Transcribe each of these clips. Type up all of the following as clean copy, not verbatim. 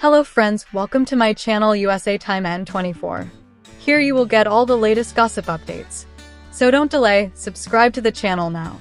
Hello friends, welcome to my channel USA Time N24. Here you will get all the latest gossip updates. So don't delay, subscribe to the channel now.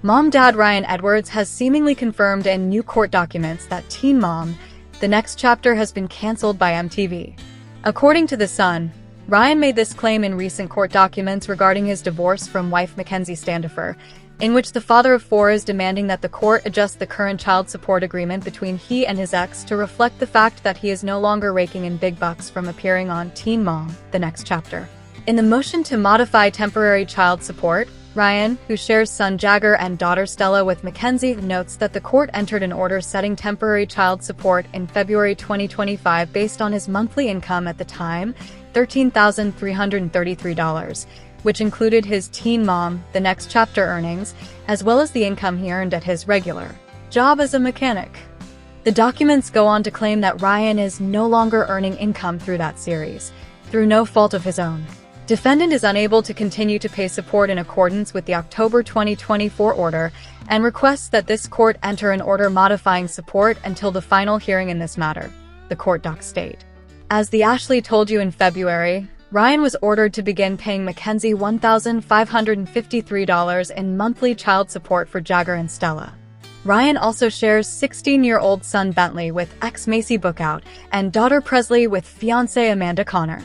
Mom-Dad Ryan Edwards has seemingly confirmed in new court documents that Teen Mom, the next chapter has been cancelled by MTV. According to The Sun, Ryan made this claim in recent court documents regarding his divorce from wife Mackenzie Standifer, in which the father of four is demanding that the court adjust the current child support agreement between he and his ex to reflect the fact that he is no longer raking in big bucks from appearing on Teen Mom, the next chapter. In the motion to modify temporary child support, Ryan, who shares son Jagger and daughter Stella with Mackenzie, notes that the court entered an order setting temporary child support in February 2025 based on his monthly income at the time, $13,333, which included his Teen Mom, the next chapter earnings, as well as the income he earned at his regular job as a mechanic. The documents go on to claim that Ryan is no longer earning income through that series, through no fault of his own. Defendant is unable to continue to pay support in accordance with the October 2024 order and requests that this court enter an order modifying support until the final hearing in this matter, the court docs state. As the Ashley told you in February, Ryan was ordered to begin paying Mackenzie $1,553 in monthly child support for Jagger and Stella. Ryan also shares 16-year-old son Bentley with ex Macy Bookout and daughter Presley with fiancée Amanda Connor.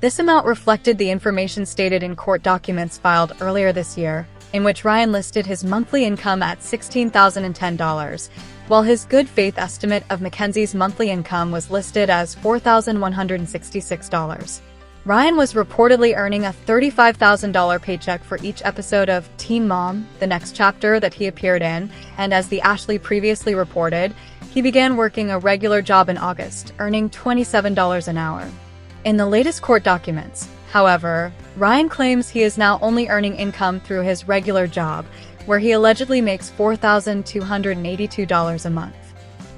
This amount reflected the information stated in court documents filed earlier this year, in which Ryan listed his monthly income at $16,010, while his good faith estimate of Mackenzie's monthly income was listed as $4,166. Ryan was reportedly earning a $35,000 paycheck for each episode of Teen Mom, the next chapter that he appeared in, and as the Ashley previously reported, he began working a regular job in August, earning $27 an hour. In the latest court documents, however, Ryan claims he is now only earning income through his regular job, where he allegedly makes $4,282 a month.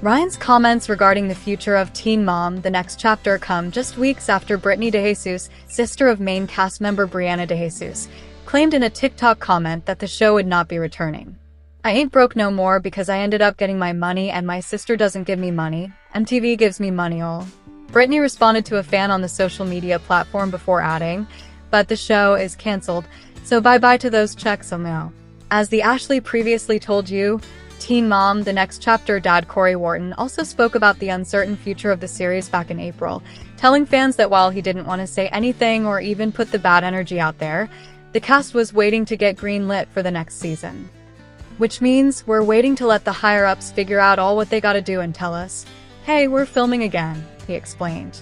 Ryan's comments regarding the future of Teen Mom, the next chapter, come just weeks after Brittany DeJesus, sister of main cast member Brianna DeJesus, claimed in a TikTok comment that the show would not be returning. "I ain't broke no more because I ended up getting my money and my sister doesn't give me money. MTV gives me money all." Brittany responded to a fan on the social media platform before adding, "But the show is cancelled, so bye-bye to those checks now." As the Ashley previously told you, Teen Mom, the next chapter dad Corey Wharton also spoke about the uncertain future of the series back in April, telling fans that while he didn't want to say anything or even put the bad energy out there, the cast was waiting to get green-lit for the next season. "Which means we're waiting to let the higher-ups figure out all what they gotta do and tell us, 'Hey, we're filming again,'" he explained.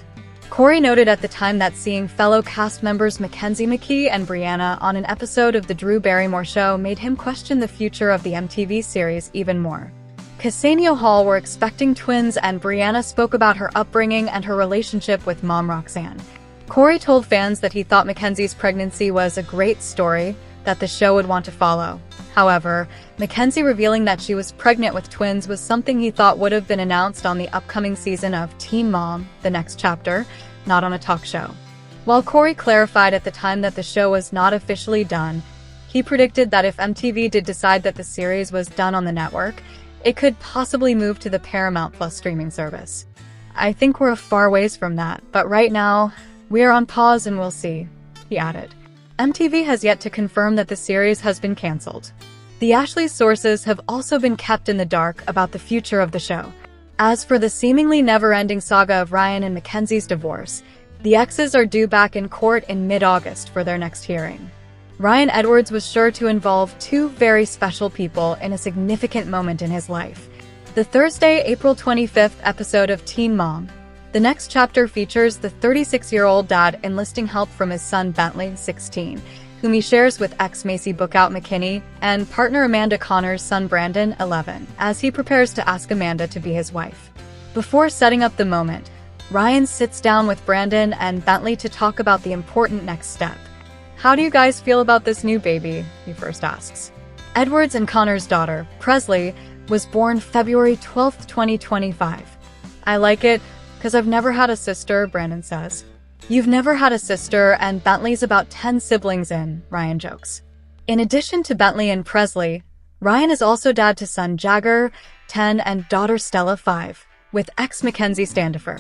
Corey noted at the time that seeing fellow cast members Mackenzie McKee and Brianna on an episode of The Drew Barrymore Show made him question the future of the MTV series even more. Cassanio Hall were expecting twins and Brianna spoke about her upbringing and her relationship with mom Roxanne. Corey told fans that he thought Mackenzie's pregnancy was a great story that the show would want to follow. However, Mackenzie revealing that she was pregnant with twins was something he thought would have been announced on the upcoming season of Teen Mom, the next chapter, not on a talk show. While Corey clarified at the time that the show was not officially done, he predicted that if MTV did decide that the series was done on the network, it could possibly move to the Paramount Plus streaming service. "I think we're a far ways from that, but right now, we're on pause and we'll see," he added. MTV has yet to confirm that the series has been cancelled. The Ashley's sources have also been kept in the dark about the future of the show. As for the seemingly never-ending saga of Ryan and Mackenzie's divorce, the exes are due back in court in mid-August for their next hearing. Ryan Edwards was sure to involve two very special people in a significant moment in his life. The Thursday, April 25th episode of Teen Mom, the next chapter, features the 36-year-old dad enlisting help from his son Bentley, 16, whom he shares with ex-Macy Bookout McKinney, and partner Amanda Connor's son Brandon, 11, as he prepares to ask Amanda to be his wife. Before setting up the moment, Ryan sits down with Brandon and Bentley to talk about the important next step. "How do you guys feel about this new baby?" he first asks. Edwards and Connor's daughter, Presley, was born February 12, 2025. "I like it, because I've never had a sister," Brandon says. "You've never had a sister, and Bentley's about 10 siblings in," Ryan jokes. In addition to Bentley and Presley, Ryan is also dad to son Jagger, 10, and daughter Stella, 5. with ex-Mackenzie Standifer.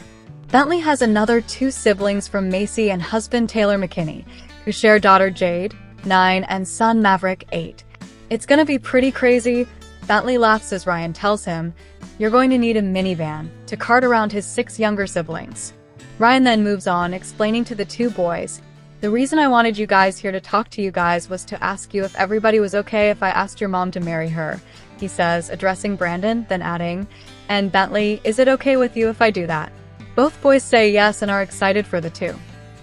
Bentley has another 2 siblings from Macy and husband Taylor McKinney, who share daughter Jade, 9, and son Maverick, 8. It's gonna be pretty crazy. Bentley laughs as Ryan tells him, "You're going to need a minivan to cart around his 6 younger siblings." Ryan then moves on, explaining to the 2 boys, "The reason I wanted you guys here to talk to you guys was to ask you if everybody was okay if I asked your mom to marry her," he says, addressing Brandon, then adding, "And Bentley, is it okay with you if I do that?" Both boys say yes and are excited for the 2.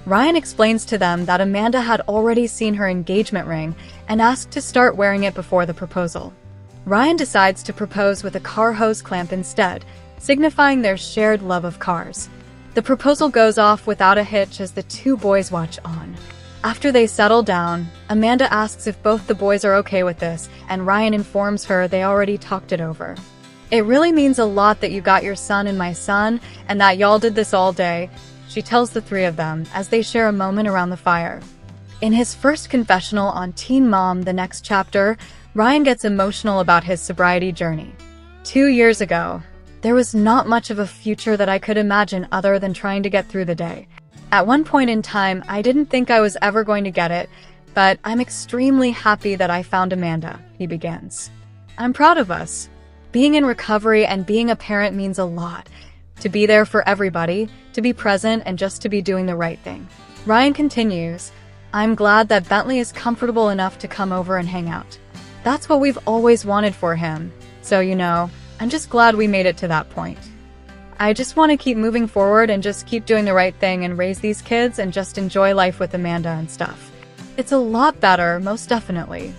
Ryan explains to them that Amanda had already seen her engagement ring and asked to start wearing it before the proposal. Ryan decides to propose with a car hose clamp instead, signifying their shared love of cars. The proposal goes off without a hitch as the 2 boys watch on. After they settle down, Amanda asks if both the boys are okay with this, and Ryan informs her they already talked it over. "It really means a lot that you got your son and my son, and that y'all did this all day," she tells the 3 of them as they share a moment around the fire. In his first confessional on Teen Mom, the next chapter, Ryan gets emotional about his sobriety journey. 2 years ago, there was not much of a future that I could imagine other than trying to get through the day. At one point in time, I didn't think I was ever going to get it, but I'm extremely happy that I found Amanda," he begins. "I'm proud of us. Being in recovery and being a parent means a lot. To be there for everybody, to be present, and just to be doing the right thing." Ryan continues, "I'm glad that Bentley is comfortable enough to come over and hang out. That's what we've always wanted for him. So, I'm just glad we made it to that point. I just want to keep moving forward and just keep doing the right thing and raise these kids and just enjoy life with Amanda and stuff. It's a lot better, most definitely."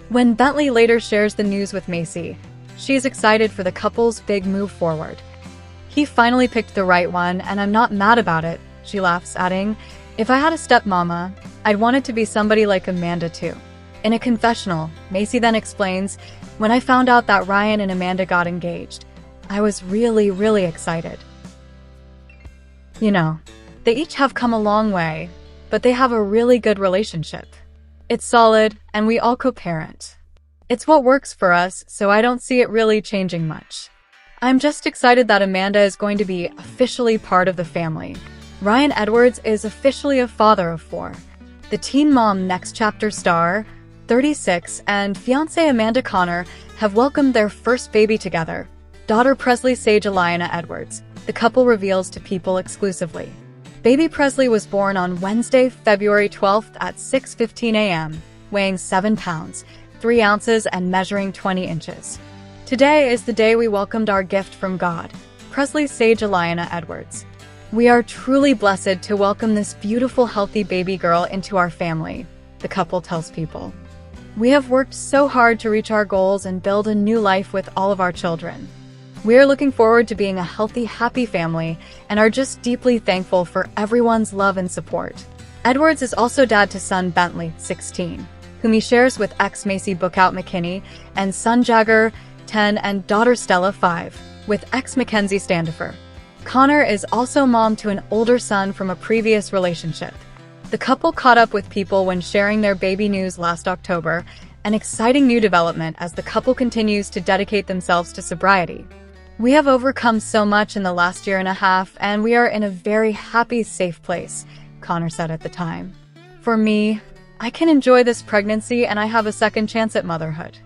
When Bentley later shares the news with Macy, she is excited for the couple's big move forward. "He finally picked the right one, and I'm not mad about it," she laughs, adding, "If I had a stepmama, I'd want it to be somebody like Amanda too." In a confessional, Macy then explains, "When I found out that Ryan and Amanda got engaged, I was really, really excited. They each have come a long way, but they have a really good relationship. It's solid, and we all co-parent. It's what works for us, so I don't see it really changing much. I'm just excited that Amanda is going to be officially part of the family." Ryan Edwards is officially a father of 4. The Teen Mom Next Chapter star, 36, and fiancée Amanda Connor have welcomed their first baby together, daughter Presley Sage Eliana Edwards, the couple reveals to People exclusively. Baby Presley was born on Wednesday, February 12th at 6:15 a.m., weighing 7 pounds, 3 ounces, and measuring 20 inches. "Today is the day we welcomed our gift from God," Presley Sage Eliana Edwards. "We are truly blessed to welcome this beautiful, healthy baby girl into our family," the couple tells People. "We have worked so hard to reach our goals and build a new life with all of our children. We are looking forward to being a healthy, happy family and are just deeply thankful for everyone's love and support." Edwards is also dad to son Bentley, 16, whom he shares with ex-Macy Bookout McKinney, and son Jagger, 10, and daughter Stella, 5, with ex-Mackenzie Standifer. Connor is also mom to an older son from a previous relationship. The couple caught up with People when sharing their baby news last October, an exciting new development as the couple continues to dedicate themselves to sobriety. "We have overcome so much in the last year and a half, and we are in a very happy, safe place," Connor said at the time. "For me, I can enjoy this pregnancy and I have a second chance at motherhood."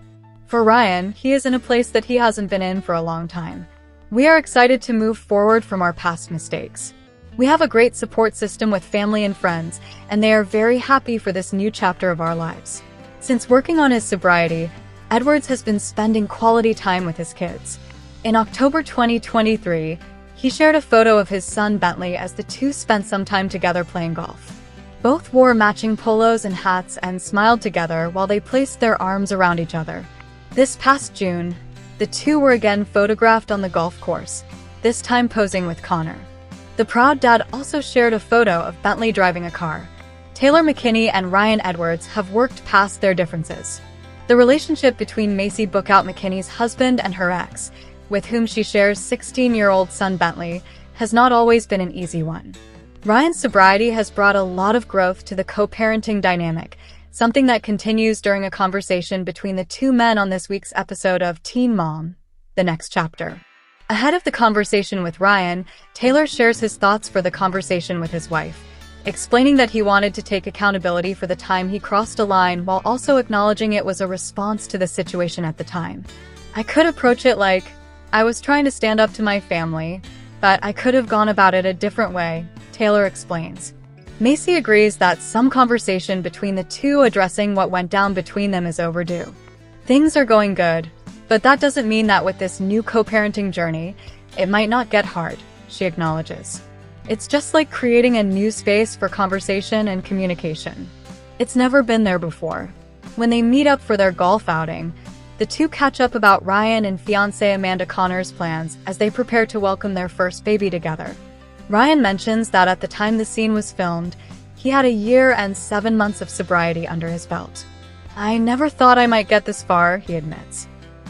For Ryan, he is in a place that he hasn't been in for a long time. "We are excited to move forward from our past mistakes. We have a great support system with family and friends, and they are very happy for this new chapter of our lives." Since working on his sobriety, Edwards has been spending quality time with his kids. In October 2023, he shared a photo of his son Bentley as the 2 spent some time together playing golf. Both wore matching polos and hats and smiled together while they placed their arms around each other. This past June, the 2 were again photographed on the golf course, this time posing with Connor. The proud dad also shared a photo of Bentley driving a car. Taylor McKinney and Ryan Edwards have worked past their differences. The relationship between Macy Bookout McKinney's husband and her ex, with whom she shares 16-year-old son Bentley, has not always been an easy one. Ryan's sobriety has brought a lot of growth to the co-parenting dynamic, something that continues during a conversation between the 2 men on this week's episode of Teen Mom, the Next Chapter. Ahead of the conversation with Ryan, Taylor shares his thoughts for the conversation with his wife, explaining that he wanted to take accountability for the time he crossed a line while also acknowledging it was a response to the situation at the time. "I could approach it like, I was trying to stand up to my family, but I could have gone about it a different way," Taylor explains. Macy agrees that some conversation between the two addressing what went down between them is overdue. Things are going good, but that doesn't mean that with this new co-parenting journey, it might not get hard, she acknowledges. It's just like creating a new space for conversation and communication. It's never been there before. When they meet up for their golf outing, the two catch up about Ryan and fiancée Amanda Connor's plans as they prepare to welcome their first baby together. Ryan mentions that at the time the scene was filmed, he had a year and 7 months of sobriety under his belt. "I never thought I might get this far," he admits.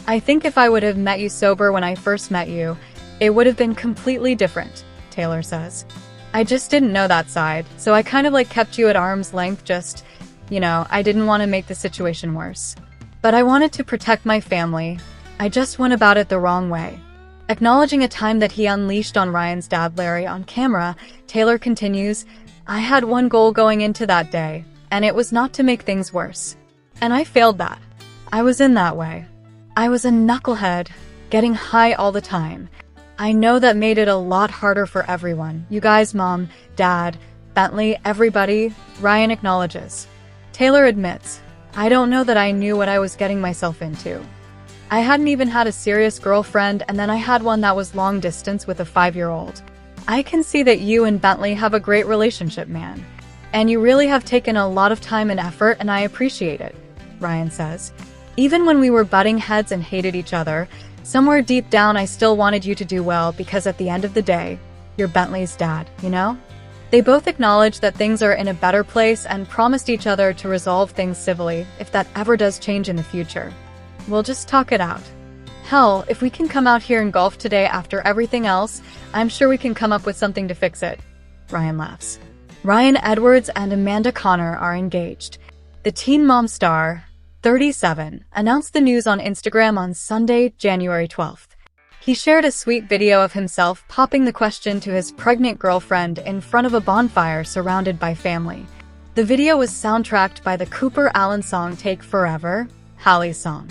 "I think if I would have met you sober when I first met you, it would have been completely different," Taylor says. "I just didn't know that side, so I kind of kept you at arm's length just, I didn't want to make the situation worse. But I wanted to protect my family. I just went about it the wrong way." Acknowledging a time that he unleashed on Ryan's dad Larry on camera, Taylor continues, "I had one goal going into that day, and it was not to make things worse. And I failed that. I was in that way. I was a knucklehead, getting high all the time. I know that made it a lot harder for everyone. You guys, Mom, Dad, Bentley, everybody," Ryan acknowledges. Taylor admits, "I don't know that I knew what I was getting myself into. I hadn't even had a serious girlfriend, and then I had one that was long distance with a 5-year-old. I can see that you and Bentley have a great relationship, man. And you really have taken a lot of time and effort, and I appreciate it," Ryan says. "Even when we were butting heads and hated each other, somewhere deep down I still wanted you to do well because at the end of the day, you're Bentley's dad, you know?" They both acknowledge that things are in a better place and promised each other to resolve things civilly if that ever does change in the future. "We'll just talk it out. Hell, if we can come out here and golf today after everything else, I'm sure we can come up with something to fix it," Ryan laughs. Ryan Edwards and Amanda Connor are engaged. The Teen Mom star, 37, announced the news on Instagram on Sunday, January 12th. He shared a sweet video of himself popping the question to his pregnant girlfriend in front of a bonfire surrounded by family. The video was soundtracked by the Cooper Allen song Take Forever, Hallie's song.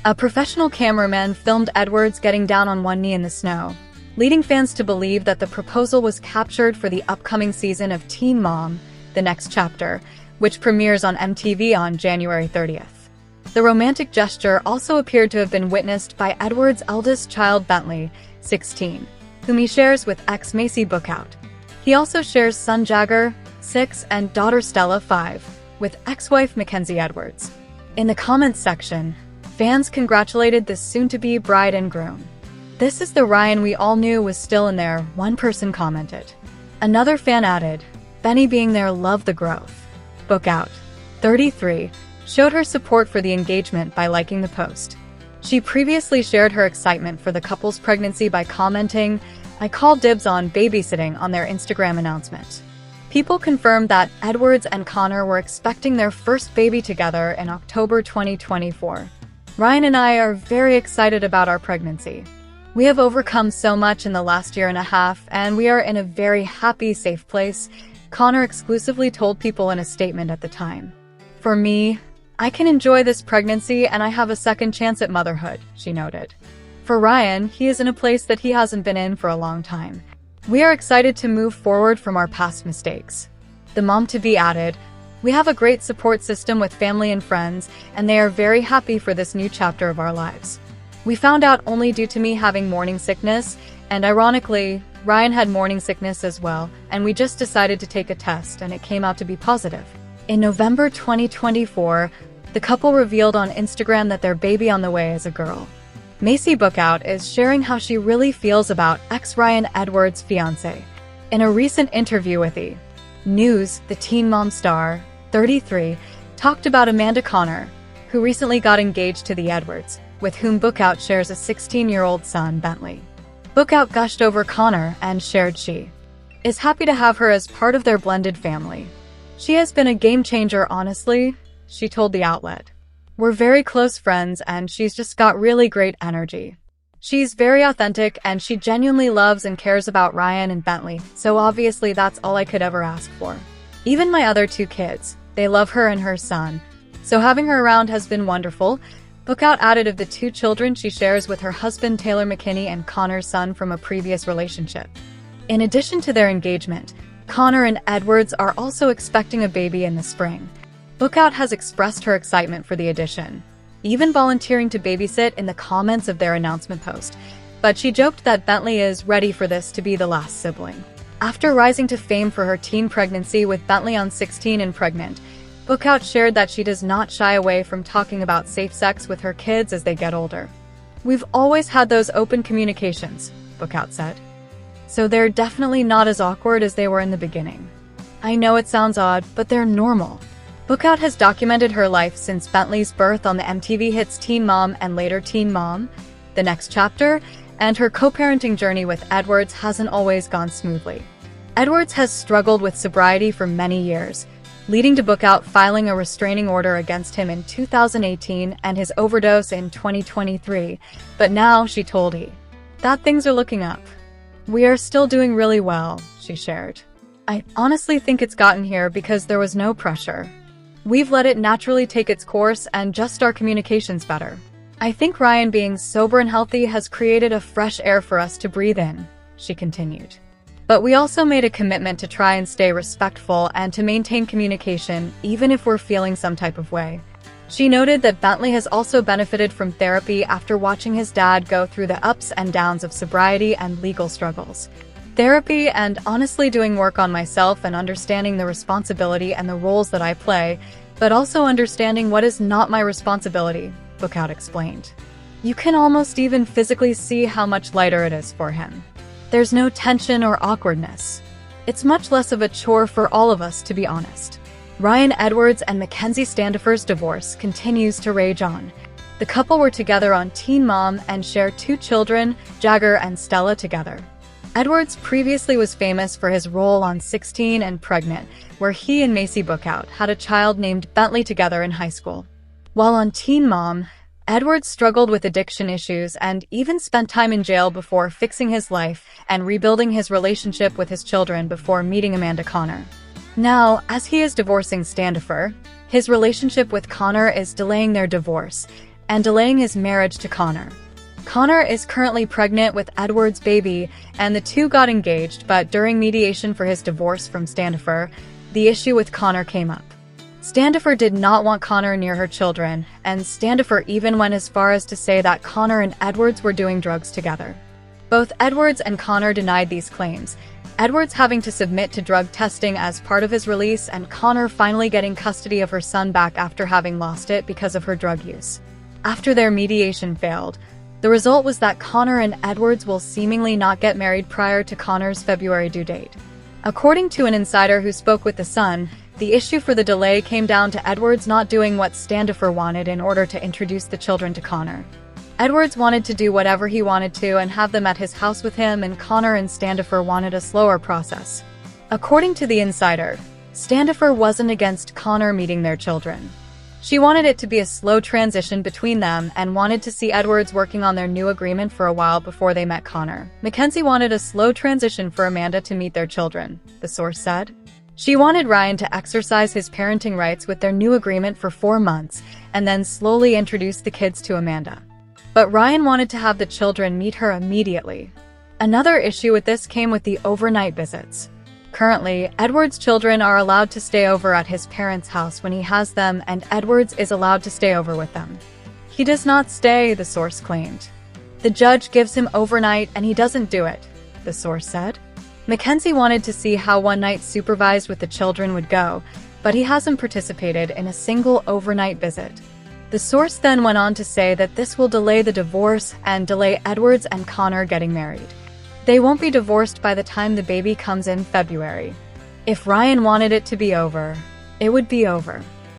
A professional cameraman filmed Edwards getting down on one knee in the snow, leading fans to believe that the proposal was captured for the upcoming season of Teen Mom, The Next Chapter, which premieres on MTV on January 30th. The romantic gesture also appeared to have been witnessed by Edwards' eldest child Bentley, 16, whom he shares with ex Macy Bookout. He also shares son Jagger, 6, and daughter Stella, 5, with ex-wife Mackenzie Edwards. In the comments section, fans congratulated the soon-to-be bride and groom. "This is the Ryan we all knew was still in there," one person commented. Another fan added, "Benny being there loved the growth." Bookout, 33, showed her support for the engagement by liking the post. She previously shared her excitement for the couple's pregnancy by commenting, "I called dibs on babysitting" on their Instagram announcement. People confirmed that Edwards and Connor were expecting their first baby together in October 2024. "Ryan and I are very excited about our pregnancy. We have overcome so much in the last year and a half, and we are in a very happy, safe place," Connor exclusively told people in a statement at the time. "For me, I can enjoy this pregnancy and I have a second chance at motherhood," she noted. For Ryan, he is in a place that he hasn't been in for a long time. "We are excited to move forward from our past mistakes." The mom-to-be added, "We have a great support system with family and friends, and they are very happy for this new chapter of our lives. We found out only due to me having morning sickness, and ironically, Ryan had morning sickness as well, and we just decided to take a test and it came out to be positive." In November 2024, the couple revealed on Instagram that their baby on the way is a girl. Macy Bookout is sharing how she really feels about ex-Ryan Edwards' fiancé. In a recent interview with E! News, the Teen Mom star, 33, talked about Amanda Connor, who recently got engaged to the Edwards, with whom Bookout shares a 16-year-old son, Bentley. Bookout gushed over Connor and shared she is happy to have her as part of their blended family. "She has been a game changer, honestly," she told the outlet. "We're very close friends and she's just got really great energy." She's very authentic and she genuinely loves and cares about Ryan and Bentley, so obviously that's all I could ever ask for. Even my other 2 kids, they love her and her son, so having her around has been wonderful. Bookout added of the 2 children she shares with her husband Taylor McKinney and Connor's son from a previous relationship. In addition to their engagement, Connor and Edwards are also expecting a baby in the spring. Bookout has expressed her excitement for the addition, even volunteering to babysit in the comments of their announcement post, but she joked that Bentley is ready for this to be the last sibling. After rising to fame for her teen pregnancy with Bentley on 16 and pregnant, Bookout shared that she does not shy away from talking about safe sex with her kids as they get older. "We've always had those open communications," Bookout said. "So they're definitely not as awkward as they were in the beginning. I know it sounds odd, but they're normal." Bookout has documented her life since Bentley's birth on the MTV hits Teen Mom and later Teen Mom, The Next Chapter, and her co-parenting journey with Edwards hasn't always gone smoothly. Edwards has struggled with sobriety for many years, leading to Bookout filing a restraining order against him in 2018 and his overdose in 2023, but now, she told E! that things are looking up. "We are still doing really well," she shared. "I honestly think it's gotten here because there was no pressure. We've let it naturally take its course and just our communication's better. I think Ryan being sober and healthy has created a fresh air for us to breathe in," she continued. "But we also made a commitment to try and stay respectful and to maintain communication even if we're feeling some type of way." She noted that Bentley has also benefited from therapy after watching his dad go through the ups and downs of sobriety and legal struggles. "Therapy and honestly doing work on myself and understanding the responsibility and the roles that I play, but also understanding what is not my responsibility," Bookout explained. "You can almost even physically see how much lighter it is for him. There's no tension or awkwardness. It's much less of a chore for all of us, to be honest." Ryan Edwards and Mackenzie Standifer's divorce continues to rage on. The couple were together on Teen Mom and share 2 children, Jagger and Stella, together. Edwards previously was famous for his role on 16 and Pregnant, where he and Macy Bookout had a child named Bentley together in high school. While on Teen Mom, Edwards struggled with addiction issues and even spent time in jail before fixing his life and rebuilding his relationship with his children before meeting Amanda Connor. Now, as he is divorcing Standifer, his relationship with Connor is delaying their divorce and delaying his marriage to Connor. Connor is currently pregnant with Edwards' baby, and the 2 got engaged, but during mediation for his divorce from Standifer, the issue with Connor came up. Standifer did not want Connor near her children, and Standifer even went as far as to say that Connor and Edwards were doing drugs together. Both Edwards and Connor denied these claims, Edwards having to submit to drug testing as part of his release and Connor finally getting custody of her son back after having lost it because of her drug use. After their mediation failed, the result was that Connor and Edwards will seemingly not get married prior to Connor's February due date. According to an insider who spoke with The Sun, the issue for the delay came down to Edwards not doing what Standifer wanted in order to introduce the children to Connor. Edwards wanted to do whatever he wanted to and have them at his house with him, and Connor and Standifer wanted a slower process. According to the insider, Standifer wasn't against Connor meeting their children. She wanted it to be a slow transition between them and wanted to see Edwards working on their new agreement for a while before they met Connor. Mackenzie wanted a slow transition for Amanda to meet their children, the source said. She wanted Ryan to exercise his parenting rights with their new agreement for 4 months and then slowly introduce the kids to Amanda. But Ryan wanted to have the children meet her immediately. Another issue with this came with the overnight visits. Currently, Edwards' children are allowed to stay over at his parents' house when he has them, and Edwards is allowed to stay over with them. He does not stay, the source claimed. The judge gives him overnight and he doesn't do it, the source said. Mackenzie wanted to see how one night supervised with the children would go, but he hasn't participated in a single overnight visit. The source then went on to say that this will delay the divorce and delay Edwards and Connor getting married. They won't be divorced by the time the baby comes in February. If Ryan wanted it to be over, it would be over.